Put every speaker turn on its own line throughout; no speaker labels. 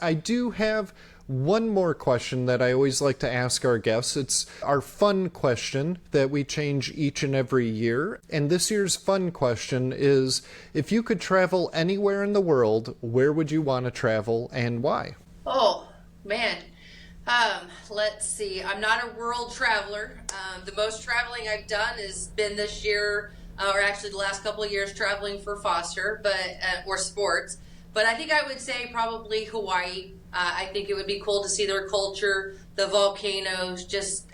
I do have one more question that I always like to ask our guests. It's our fun question that we change each and every year. And this year's fun question is, if you could travel anywhere in the world, where would you want to travel and why?
Oh, man. Let's see. I'm not a world traveler. The most traveling I've done has been this year, or actually the last couple of years, traveling for foster, or sports. But I think I would say probably Hawaii. I think it would be cool to see their culture, the volcanoes, just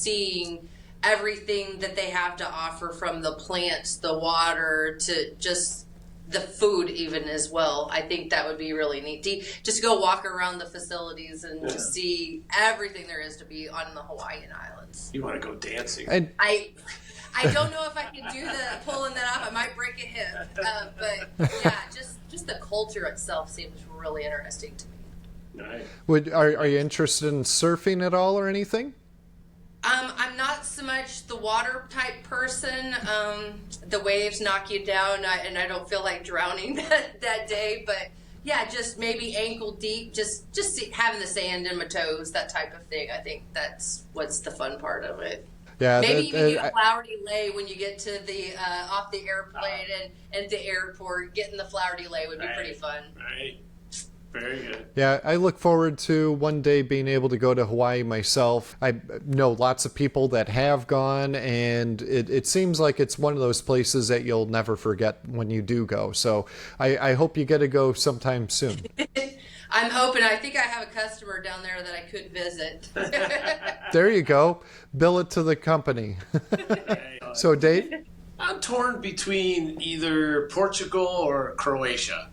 seeing everything that they have to offer, from the plants, the water, to just the food even as well. I think that would be really neat to just go walk around the facilities and just see everything there is to be on the Hawaiian Islands.
You want to go dancing?
I don't know if I can do pulling that off. I might break a hip. But yeah, just the culture itself seems really interesting to me.
Nice.
Are you interested in surfing at all or anything?
I'm not so much the water type person. The waves knock you down, and I don't feel like drowning that day. But yeah, just maybe ankle deep, just having the sand in my toes, that type of thing. I think that's what's the fun part of it.
Yeah,
maybe even get a flowery lay when you get to the off the airplane and the airport. Getting the flowery lay would be pretty fun.
Right. Very good.
Yeah, I look forward to one day being able to go to Hawaii myself. I know lots of people that have gone, and it seems like it's one of those places that you'll never forget when you do go. So I hope you get to go sometime soon.
I'm hoping. I think I have a customer down there that I could visit.
There you go. Bill it to the company. So, Dave?
I'm torn between either Portugal or Croatia.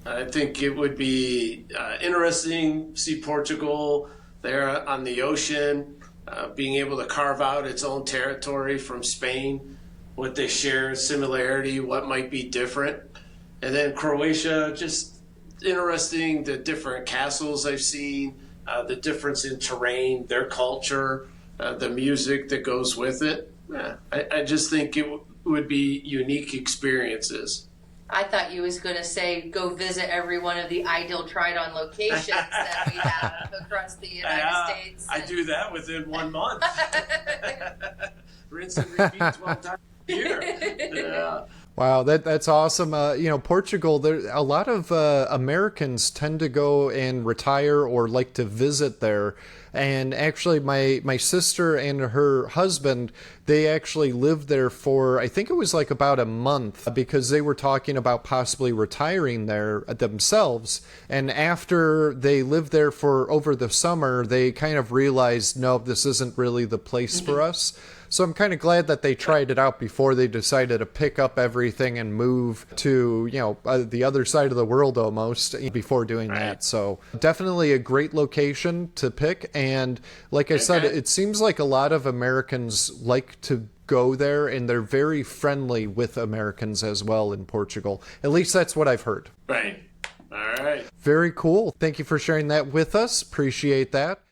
I think it would be interesting to see Portugal there on the ocean, being able to carve out its own territory from Spain, what they share in similarity, what might be different. And then Croatia, just interesting, the different castles I've seen, the difference in terrain, their culture, the music that goes with it. Yeah, I just think it would be unique experiences.
I thought you was going to say go visit every one of the ideal tried-on locations that we have across the United States.
I do that within 1 month. Rinse and repeat 12 times a year. Yeah.
Wow, that's awesome. Portugal, a lot of Americans tend to go and retire or like to visit there. And actually, my sister and her husband, they actually lived there for, I think it was like about a month, because they were talking about possibly retiring there themselves. And after they lived there for over the summer, they kind of realized, no, this isn't really the place for us. So I'm kind of glad that they tried it out before they decided to pick up everything and move to, the other side of the world almost before doing that. So definitely a great location to pick. And like I said, it seems like a lot of Americans like to go there, and they're very friendly with Americans as well in Portugal. At least that's what I've heard.
Right. All right.
Very cool. Thank you for sharing that with us. Appreciate that.